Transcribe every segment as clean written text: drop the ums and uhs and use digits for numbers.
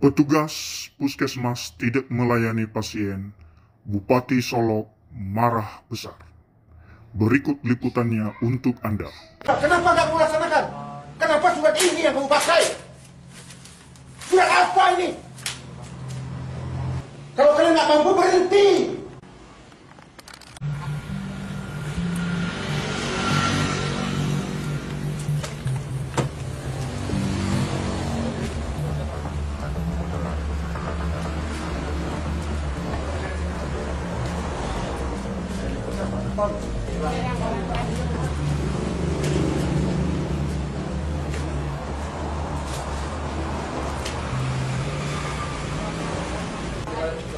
Petugas puskesmas tidak melayani pasien. Bupati Solok marah besar. Berikut liputannya untuk Anda. Kenapa nggak kamu laksanakan? Kenapa surat ini yang kamu pakai? Surat apa ini? Kalau kalian nggak mampu, berhenti.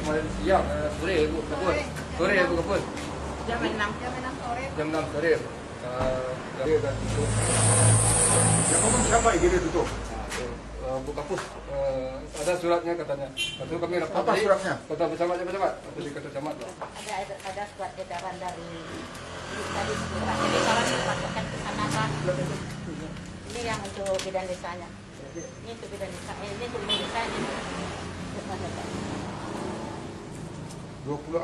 Kemarin siang, sore Bu Kapus. Sore Bu Kapus. Jam 6 sore. Jam 6 sore. Dari dan tutup. Yang ngomong siapa IGD tutup? Bu Kapus, ada suratnya katanya. Lalu kami lapor. Apa suratnya? Kata bersama Apa di kata camat? Ada surat edaran dari tadi surat edaran dilaporkan ke sana Pak. Ini yang untuk bidan desanya. Ini untuk bidan desa. Ini untuk bidan desa ini. 20.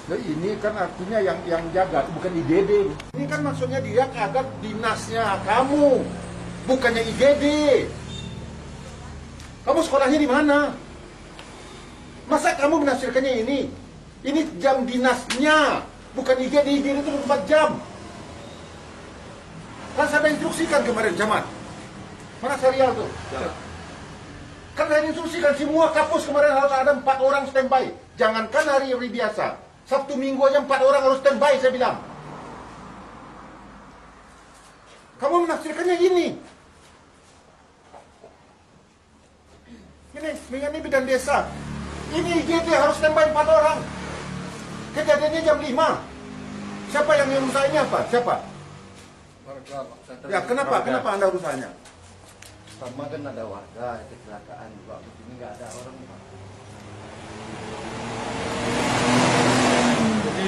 Nah, ini kan artinya yang jaga, bukan IGD. Ini kan maksudnya dia kadang dinasnya kamu, bukannya IGD. Kamu sekolahnya di mana? Masa kamu menafsirkannya ini? Ini jam dinasnya, bukan IGD. IGD itu 24 jam. Kan saya instruksikan kemarin, Camat. Mana serial tuh? Ya. Kan saya instruksikan semua kapus kemarin harus ada 4 orang standby. Jangankan hari biasa. Sabtu Minggu aja 4 orang harus standby, saya bilang. Kamu menafsirkannya gini. Ini bidan desa. Ini IGD harus standby 4 orang. Kejadiannya jam 5. Siapa yang usaha ini apa? Siapa? Warga, Pak. Ya, kenapa Anda usahanya? Sama kan ada warga kecelakaan juga, ini nggak ada orang Pak. Jadi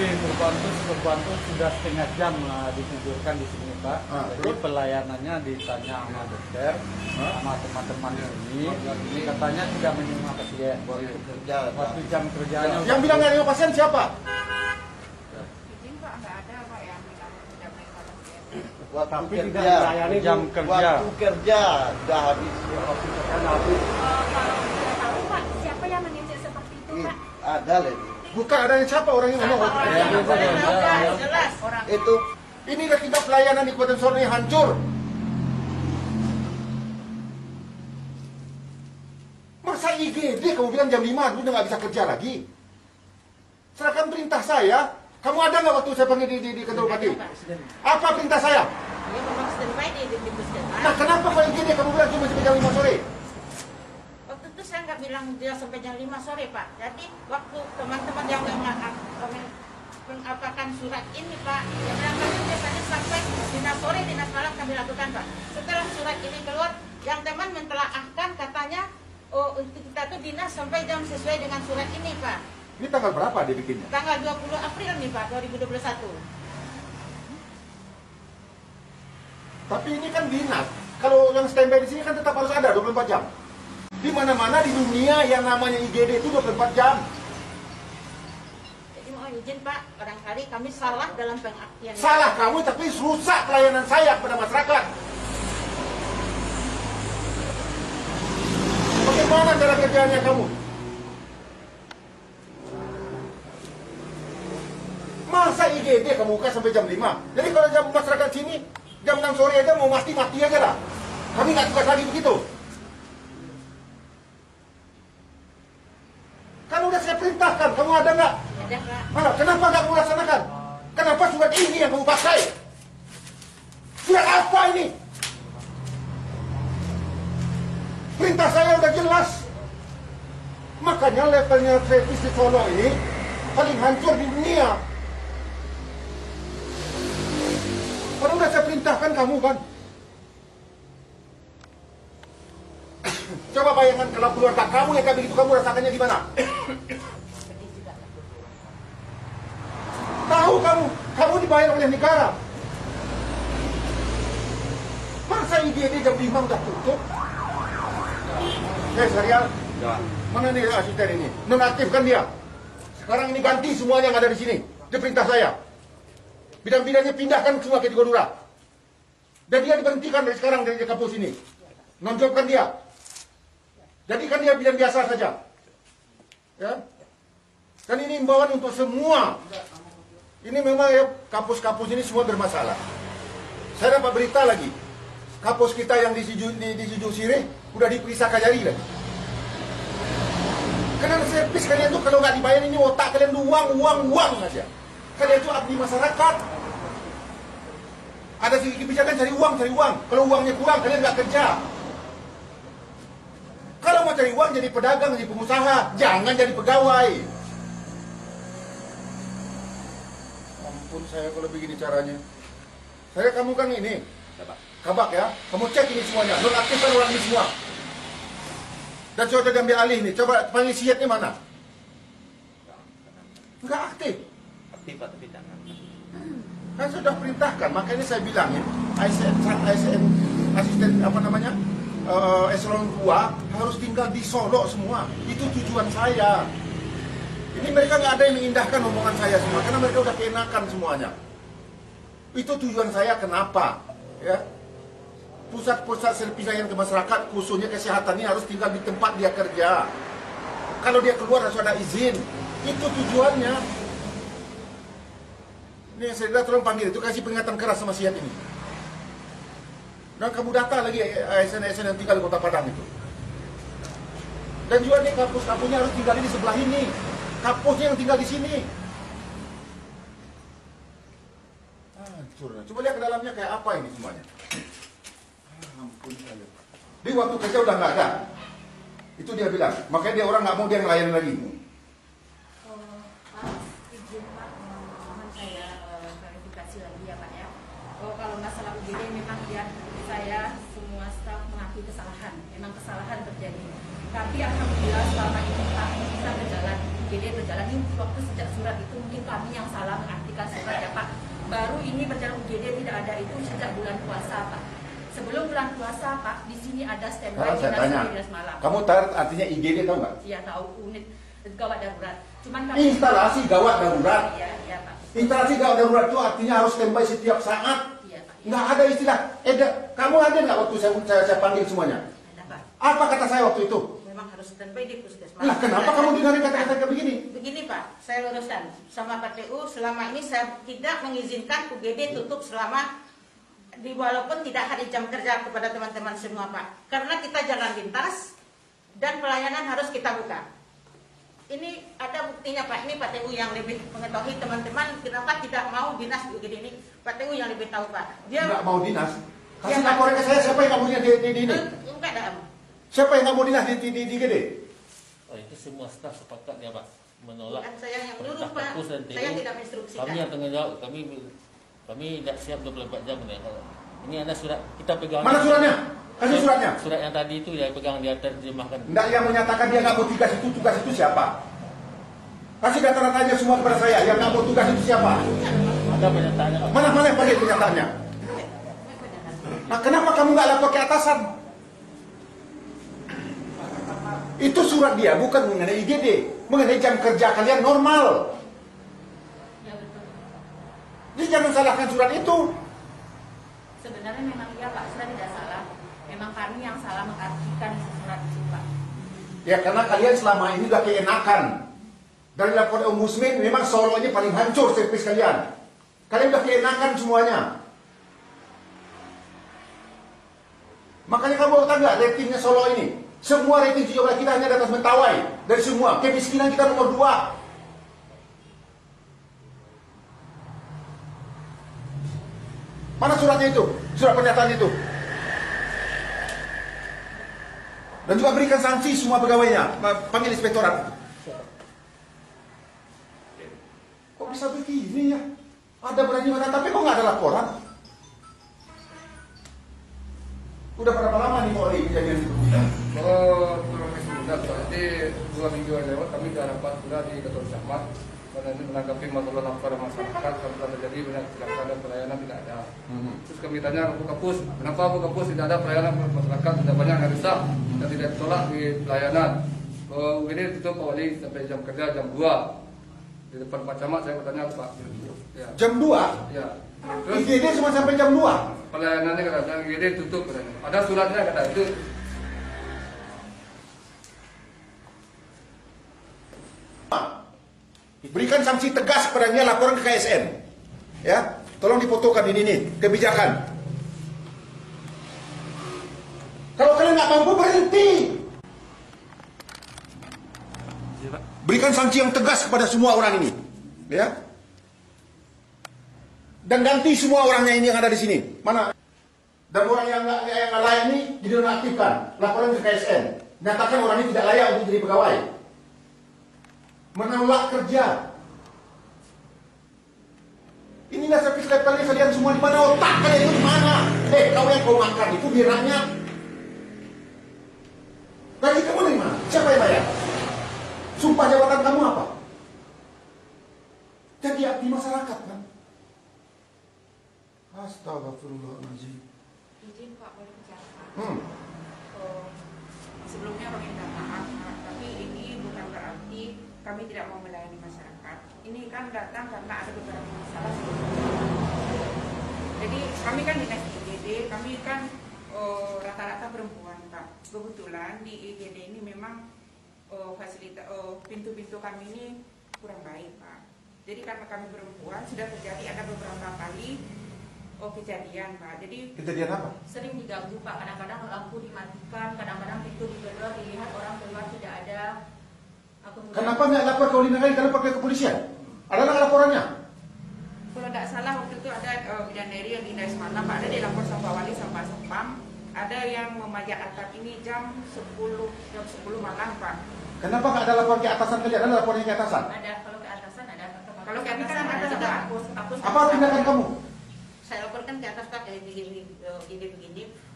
korban tuh sudah setengah jam ditidurkan di sini Pak. Jadi pelayanannya ditanya sama dokter, sama teman-teman ini katanya tidak menerima pasien. Waktu jam kerjanya. Yang bilang nggak ada pasien siapa? Izin Pak nggak ada Pak yang bilang tidak menerima pasien. Tapi tidak melayani jam kerja. Waktu kerja sudah habis. Waktu kerja habis. Kalau tidak tahu Pak, siapa yang menginjak seperti itu Pak? Ada lagi. Bukan ada yang siapa orang yang ngomong. Jelas orang. Itu Ini udah kita pelayanan di Kabupaten Solok ini hancur. Masa IGD kamu bilang jam 5 udah nggak bisa kerja lagi? Serahkan perintah saya. Kamu ada nggak waktu saya panggil di kantor bupati? Apa perintah saya? Dia memang standby di puskesmas. Nah, kenapa kalau IGD kamu bilang cuma sampai jam 5 sore? Waktu itu saya nggak bilang dia sampai jam 5 sore Pak. Jadi waktu teman-teman yang mengapakan surat ini Pak, dia bilang kami biasanya sampai dinas sore, dinas malam kami lakukan Pak. Setelah surat ini keluar, yang teman mentelaahkan katanya, oh untuk kita tuh dinas sampai jam sesuai dengan surat ini Pak. Ini tanggal berapa dia bikinnya? Tanggal 20 April nih Pak, 2021. Tapi ini kan dinas. Kalau yang standby di sini kan tetap harus ada 24 jam. Di mana-mana di dunia yang namanya IGD itu 24 jam. Jadi mohon izin Pak, barangkali kami salah dalam pengertian. Salah kamu tapi rusak pelayanan saya kepada masyarakat. Bagaimana cara kerjanya kamu? Masa IGD kamu buka sampai jam 5? Jadi kalau jam masyarakat sini, jam 6 sore aja mau mati-mati aja lah. Kami nggak tugas lagi begitu. Kan udah saya perintahkan, kamu ada nggak? Ada Pak. Mana? Kenapa nggak kamu laksanakan? Kenapa surat ini yang kamu pakai? Surat apa ini? Perintah saya udah jelas. Makanya levelnya servis di Solo ini paling hancur di dunia. Kan udah saya perintahkan kamu kan. Coba bayangkan kalau keluarga kamu yang kayak begitu, kamu rasakannya gimana? Tahu kamu dibayar oleh negara. Masa IGD jam 5 udah tutup? Serial. Ya. Mana nih asisten ini? Nonaktifkan dia. Sekarang ini ganti semuanya yang ada di sini. Dia perintah saya. Bidang-bidangnya pindahkan semua ke Godura. Dan dia diberhentikan dari sekarang dari kampus ini. Nonjolkan dia. Jadikan dia bidang biasa saja. Ya. Dan ini imbauan untuk semua. Ini memang ya kampus-kampus ini semua bermasalah. Saya dapat berita lagi. Kampus kita yang di Sijuk Sirih udah diperiksa Kajari lagi. Karena servis kalian tuh kalau nggak dibayar ini otak kalian tuh uang aja. Kalian tuh abdi masyarakat. Ada segi kebijakan cari uang. Kalau uangnya kurang kalian nggak kerja. Kalau mau cari uang jadi pedagang, jadi pengusaha, jangan jadi pegawai. Ampun saya kalau begini caranya. Kamu kan ini, kabak ya. Kamu cek ini semuanya, nonaktifkan orang ini semua. Dan sudah diambil alih nih. Coba panggil siatnya mana? Enggak aktif. Aktif Pak, tapi jangan. Kan sudah perintahkan, makanya saya bilang ya, asisten apa namanya, eselon 2 harus tinggal di Solo semua. Itu tujuan saya. Ini mereka nggak ada yang mengindahkan omongan saya semua, karena mereka udah keenakan semuanya. Itu tujuan saya kenapa, ya. Pusat-pusat servis layanan ke masyarakat, khususnya kesehatan ini harus tinggal di tempat dia kerja. Kalau dia keluar harus ada izin. Itu tujuannya. Ini saya tolong panggil itu, kasih peringatan keras sama siap ini. Dan kamu data lagi ASN-ASN yang tinggal di Kota Padang itu. Dan juga nih kampus-kampusnya harus tinggal di sebelah ini. Kampusnya yang tinggal di sini. Hancur. Coba lihat ke dalamnya kayak apa ini semuanya. Ampun saya. Di waktu kerja udah nggak ada. Itu dia bilang. Makanya dia orang nggak mau dia ngelayan lagi. Izin Pak, mohon saya klarifikasi lagi ya Pak ya. Kalau masalah UGD memang ya saya semua staf mengakui kesalahan. Memang kesalahan terjadi. Tapi alhamdulillah selama ini Pak bisa berjalan. UGD berjalan ini waktu sejak surat itu mungkin kami yang salah mengartikan surat ya Pak. Baru ini berjalan UGD tidak ada itu sejak bulan puasa Pak. Sebelum bulan puasa Pak, di sini ada standby dinas malam. Kamu tahu artinya IGD tahu nggak? Iya tahu, unit gawat darurat. Cuman kami Instalasi gawat darurat. Iya Pak. Instalasi gawat darurat itu artinya harus standby setiap saat. Iya Pak. Nggak ada istilah. Kamu ada nggak waktu saya panggil semuanya? Ada Pak. Apa kata saya waktu itu? Memang harus standby di puskesmas. Lah kenapa kamu dengarin kata-kata kayak begini? Begini Pak, saya luruskan sama PTU selama ini saya tidak mengizinkan UGD tutup selama walaupun tidak hari jam kerja kepada teman-teman semua Pak. Karena kita jalan lintas dan pelayanan harus kita buka. Ini ada buktinya Pak, ini PTU yang lebih mengetahui teman-teman kenapa tidak mau dinas di UGD ini. PTU yang lebih tahu Pak. Dia Nggak mau dinas? Kasih Ya, Pak. laporan ke saya, siapa yang nggak mau dinas di ini? enggak ada. Siapa yang nggak mau dinas di IGD? Oh, itu semua staf sepakat ya Pak menolak. Bukan saya yang perintah nyuruh, Pak. kampus dan TU. Saya tidak menginstruksikan. Kami yang tanggung jawab, kami tidak siap 24 jam ya. Ini ada surat kita pegang. Mana suratnya? Kasih suratnya. Surat yang tadi itu ya pegang dia terjemahkan. Nggak, yang menyatakan dia nggak mau tugas itu siapa? Kasih data-datanya semua kepada saya. Yang nggak mau tugas itu siapa? Ada pernyataannya Pak. Mana yang pakai pernyataannya? Nah, kenapa kamu nggak lapor ke atasan? Itu surat dia, bukan mengenai IGD, mengenai jam kerja kalian normal. Ya betul. Jadi jangan salahkan surat itu. Sebenarnya memang iya Pak, sudah tidak salah. Memang kami yang salah mengartikan surat itu Pak. Ya karena kalian selama ini udah keenakan. Dari laporan Ombudsman memang Solo ini paling hancur servis kalian. Kalian udah keenakan semuanya. Makanya kamu tahu nggak ratingnya Solo ini? Semua rating 17 kita hanya di atas Mentawai. Dari semua, kemiskinan kita nomor 2. Mana suratnya itu? Surat pernyataan itu. Dan juga berikan sanksi semua pegawainya. Panggil inspektorat. Kok bisa begini ya? Ada berani mana, tapi kok nggak ada laporan? Udah berapa lama nih Polri kejadian itu? Oh, kurang lebih sebentar Pak. Jadi 2 minggu yang lewat kami sudah rapat sudah di kantor camat. karena ini menanggapi masalah laporan masyarakat kalau terjadi banyak kecelakaan dan pelayanan tidak ada. Terus kami tanya ke Kapus, kenapa Bu Kapus tidak ada pelayanan masyarakat, sudah banyak yang rusak dan tidak ditolak di pelayanan. UGD tutup Pak Wali sampai jam kerja jam 2. Di depan Pak Camat saya bertanya Pak. Ya. Jam 2? Ya. Terus IGD cuma sampai jam 2? Pelayanannya kadang IGD tutup katanya. Ada suratnya kata itu. Berikan sanksi tegas kepadanya, laporan ke KSN. Ya, tolong difotokan ini nih kebijakan. Kalau kalian nggak mampu berhenti. Berikan sanksi yang tegas kepada semua orang ini, ya. Dan ganti semua orangnya ini yang ada di sini. Mana? Dan orang yang nggak layak ini dinonaktifkan. Laporan ke KSN. Nyatakan orang ini tidak layak untuk jadi pegawai. Menolak kerja. Inilah servis levelnya kalian semua di mana, otak kalian itu di mana? Kau yang kau makan itu biranya. Gaji kamu dari mana? Siapa yang bayar? Sumpah jabatan kamu apa? Jadi abdi masyarakat kan? Astagfirullahaladzim. Izin Pak, boleh bicara. Sebelumnya kami minta maaf, tapi ini bukan berarti kami tidak mau melayani masyarakat. Ini kan datang karena ada beberapa masalah. Jadi kami kan dinas IGD, kami kan rata-rata perempuan Pak. Kebetulan di IGD ini memang fasilitas pintu-pintu kami ini kurang baik Pak. Jadi karena kami perempuan sudah terjadi ada beberapa kali kejadian Pak. Jadi kejadian apa? Sering diganggu Pak. Kadang-kadang lampu dimatikan, kadang-kadang pintu digedor, dilihat orang keluar tidak ada. Kenapa nggak lapor ke Negara kalau pakai kepolisian? Ada nggak laporannya? Kalau tidak salah waktu itu ada bidadari yang dinas mana Pak, ada dilapor sama wali sama Sepam. Ada yang memajak atap ini jam 10 malam Pak. Kenapa nggak ada laporan ke atasan kalian? Ada laporannya ke atasan? Ada, kalau ke atasan ada. Kalau ke atasan ada juga. Apa tindakan kamu? Saya laporkan ke atas Pak, begini,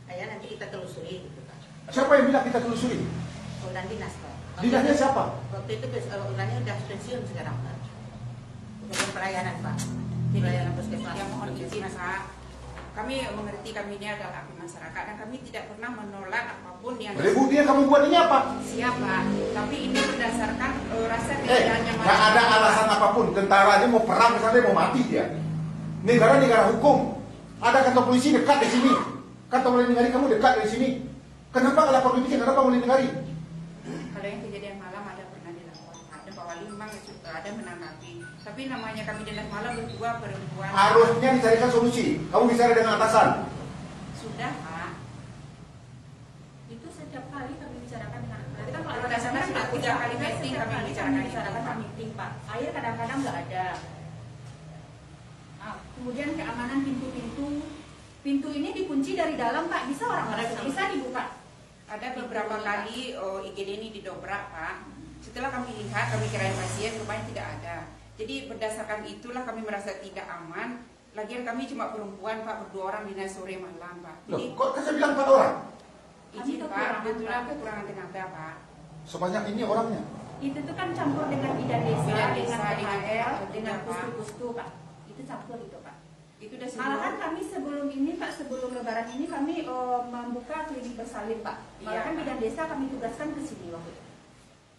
ya nanti kita telusuri gitu Pak. Siapa yang bilang kita telusuri? Dan dinas Pak. Dinasnya siapa? Waktu itu orangnya udah pensiun sekarang Pak. Udah pelayanan Pak. Di pelayanan puskesmas. Yang mohon izin Pak. Kami mengerti kami ini adalah abdi masyarakat dan kami tidak pernah menolak apapun yang. Buktinya kamu buat ini apa? Siapa? Tapi ini berdasarkan rasa keadilannya masyarakat. Nggak ada alasan apapun. Tentara aja mau perang sampai mau mati dia. Negara hukum. Ada kantor polisi dekat di sini. Kantor Wali Negari kamu dekat dari sini. Kenapa nggak lapor polisi? Kenapa Wali Negari? Kalau yang kejadian malam ada pernah dilaporkan. Ada Pak Wali memang ada menanggapi. Tapi namanya kami dinas malam berdua perempuan. Harusnya dicarikan solusi. Kamu bicara dengan atasan. Sudah Pak. Itu setiap kali kami bicarakan dengan atasan. Kita kalau dasarnya sudah 3 kali meeting kami bicarakan meeting Pak. Air kadang-kadang nggak ada. Kemudian keamanan pintu ini dikunci dari dalam Pak, bisa orang bisa dibuka. Ada beberapa kali IGD ini didobrak Pak. Setelah kami lihat, kami kirain pasien, rupanya tidak ada. Jadi berdasarkan itulah kami merasa tidak aman. Lagian kami cuma perempuan Pak, berdua orang dinas sore malam Pak. Jadi, kok saya bilang 4 orang? Izin Pak, kebetulan kekurangan tenaga Pak. Sebanyak ini orangnya? Itu tuh kan campur dengan bidan desa, dengan PHL, dengan pustu-pustu Pak. Itu campur itu Pak. Itu udah semua. Malahan kami sebelum ini Pak, sebelum lebaran ini kami membuka klinik bersalin Pak. Malahan bidan desa kami tugaskan ke sini waktu itu.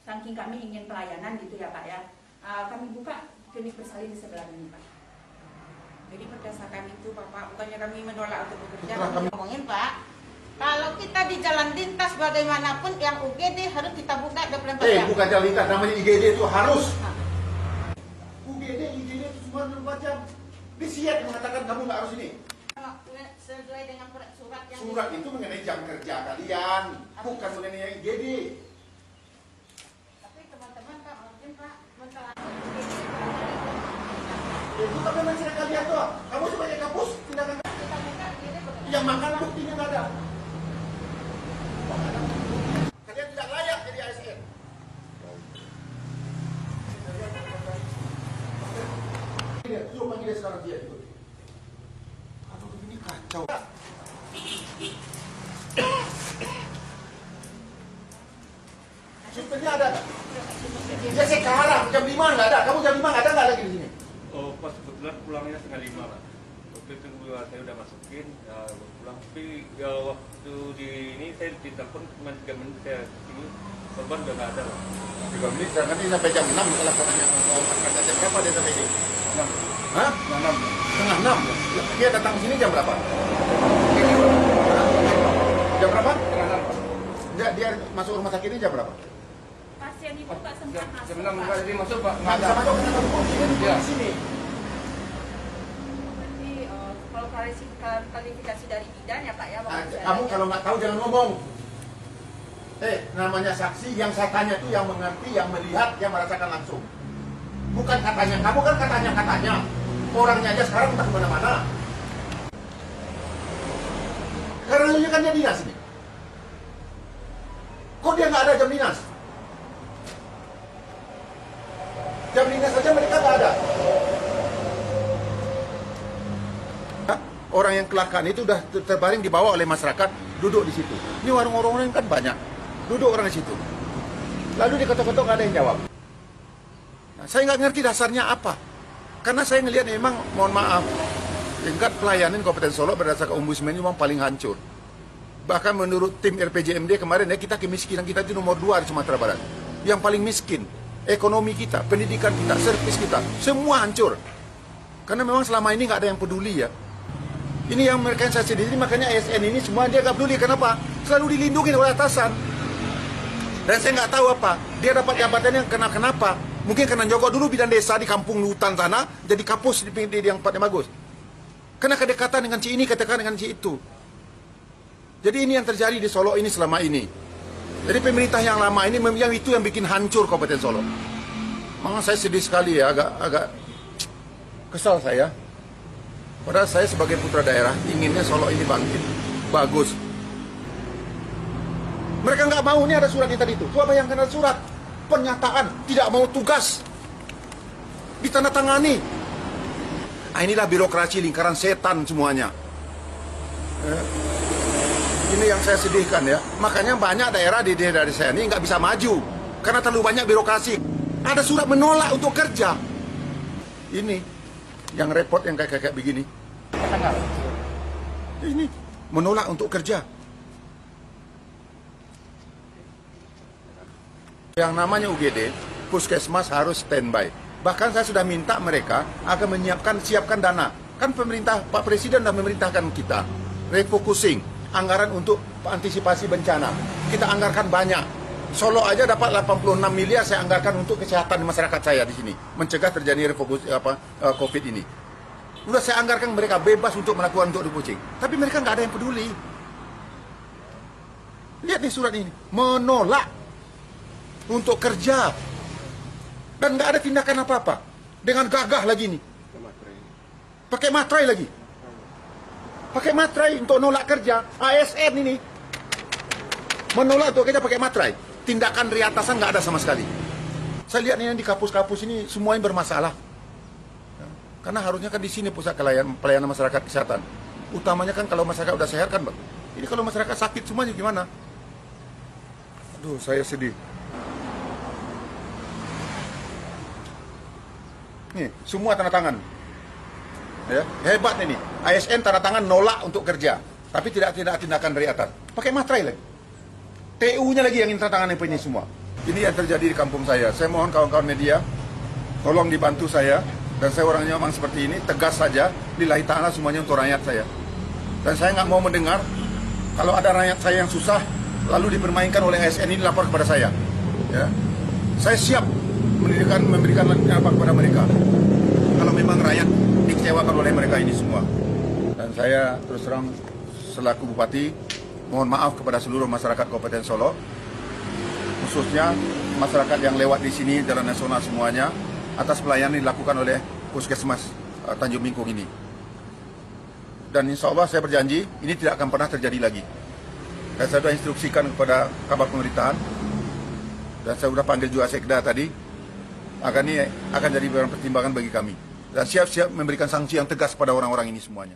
Saking kami ingin pelayanan gitu ya Pak ya. Kami buka klinik bersalin di sebelah ini Pak. Jadi berdasarkan itu Bapak, bukannya kami menolak untuk bekerja. Ngomongin Pak, kalau kita di jalan lintas bagaimanapun yang UGD harus kita buka 24 jam. Bukan jalan lintas, namanya IGD itu harus. UGD, IGD itu semua 24 jam. Disiap mengatakan kamu nggak harus ini. Sesuai dengan surat yang surat itu mengenai jam kerja kalian, bukan mengenai IGD. Tapi teman-teman Pak, mungkin Pak mentelah. Itu kan memang cerita kalian tuh. Kamu sebagai kapus tindakan yang makan buktinya nggak ada. Kalian tidak layak jadi ASN. Suruh panggil dia sekarang dia ikut. Kalau begini kacau. Supirnya ada nggak? Dia sekarang jam 5 nggak ada. Kamu jam 5 nggak ada nggak? lagi di sini? Oh, pas kebetulan pulangnya setengah 5 Pak. Waktu itu saya udah masukin, ya pulang. Tapi ya, waktu di ini saya ditelepon cuma 3 menit saya kesini, korban udah nggak ada Pak. 3 menit, nanti sampai jam 6 setelah katanya mau masyarakat jam berapa dia sampai sini? 6. Hah? 6. Setengah 6? Dia datang ke sini jam berapa? Jam berapa? Setengah 6 Pak. Dia masuk rumah sakit ini jam berapa? Pasien itu nggak sempat masuk. Jam 6 nggak jadi masuk Pak. Nggak bisa masuk karena kamu Iya. di sini. Berarti kalau klarifikasi dari bidan ya Pak ya. Kamu kalau nggak tahu jangan ngomong. Namanya saksi yang saya tanya itu yang mengerti, yang melihat, yang merasakan langsung. Bukan katanya, kamu kan katanya. Orangnya aja sekarang entah kemana-mana. Karena lu kan dia dinas ini. Kok dia nggak ada jam dinas? Jam dinas saja mereka nggak ada. Orang yang kecelakaan itu udah terbaring dibawa oleh masyarakat, duduk di situ. Ini warung-warung kan banyak, duduk orang di situ. Lalu diketok-ketok nggak ada yang jawab. Nah, saya nggak ngerti dasarnya apa. Karena saya ngelihat memang, mohon maaf, tingkat pelayanan Kabupaten Solo berdasarkan Ombudsman ini memang paling hancur. Bahkan menurut tim RPJMD kemarin ya, kita kemiskinan kita itu nomor 2 di Sumatera Barat. Yang paling miskin, ekonomi kita, pendidikan kita, servis kita, semua hancur. Karena memang selama ini nggak ada yang peduli ya. Ini yang mereka yang saya sedih, makanya ASN ini semua dia nggak peduli. Kenapa? Selalu dilindungi oleh atasan. Dan saya nggak tahu apa, dia dapat jabatannya kenapa? Mungkin karena nyogok dulu bidang desa di kampung hutan sana, jadi kapus di yang tempatnya bagus. Karena kedekatan dengan si ini, kedekatan dengan si itu. Jadi ini yang terjadi di Solo ini selama ini. Jadi pemerintah yang lama ini yang itu yang bikin hancur Kabupaten Solo. Memang saya sedih sekali ya, agak kesal saya. Padahal saya sebagai putra daerah inginnya Solo ini bangkit, bagus. Mereka nggak mau, ini ada surat di tadi itu. Coba bayangkan ada surat pernyataan tidak mau tugas, ditandatangani. Nah, inilah birokrasi lingkaran setan semuanya. Ini yang saya sedihkan ya. Makanya banyak daerah di daerah saya ini nggak bisa maju karena terlalu banyak birokrasi. Ada surat menolak untuk kerja. Ini yang repot yang kayak begini. Ini menolak untuk kerja. Yang namanya UGD, puskesmas harus standby. Bahkan saya sudah minta mereka akan siapkan dana. Kan pemerintah, Pak Presiden sudah memerintahkan kita refocusing anggaran untuk antisipasi bencana. Kita anggarkan banyak. Solo aja dapat 86 miliar saya anggarkan untuk kesehatan masyarakat saya di sini, mencegah terjadi COVID ini. Udah saya anggarkan mereka bebas untuk melakukan untuk refocusing. Tapi mereka nggak ada yang peduli. Lihat nih surat ini, menolak untuk kerja. Dan nggak ada tindakan apa-apa. Dengan gagah lagi nih. Pakai materai lagi. Pakai materai untuk nolak kerja. ASN ini menolak untuk kerja pakai materai. Tindakan dari atasan nggak ada sama sekali. Saya lihat ini di kapus-kapus ini semuanya bermasalah. Karena harusnya kan di sini pusat pelayanan masyarakat kesehatan. Utamanya kan kalau masyarakat udah sehat kan, Bang. Ini kalau masyarakat sakit semuanya gimana? Aduh, saya sedih. Nih, semua tanda tangan. Ya, hebat ini. ASN tanda tangan nolak untuk kerja, tapi tidak tindakan dari atas. Pakai materai lagi. TU-nya lagi yang tanda tangan ini semua. Ini yang terjadi di kampung saya. Saya mohon kawan-kawan media, tolong dibantu saya. Dan saya orangnya memang seperti ini, tegas saja. Lillahi ta'ala semuanya untuk rakyat saya. Dan saya nggak mau mendengar kalau ada rakyat saya yang susah, lalu dipermainkan oleh ASN ini lapor kepada saya. Ya. Saya siap memberikan apa kepada mereka kalau memang rakyat dikecewakan oleh mereka ini semua. Dan saya terus terang selaku bupati mohon maaf kepada seluruh masyarakat Kabupaten Solo, khususnya masyarakat yang lewat di sini jalan nasional semuanya, atas pelayanan yang dilakukan oleh Puskesmas Tanjung Mingkung ini. Dan insya Allah saya berjanji ini tidak akan pernah terjadi lagi. Dan saya sudah instruksikan kepada Kabak Pemerintahan dan saya sudah panggil juga Sekda tadi. Akan jadi pertimbangan bagi kami. Dan siap-siap memberikan sanksi yang tegas pada orang-orang ini semuanya.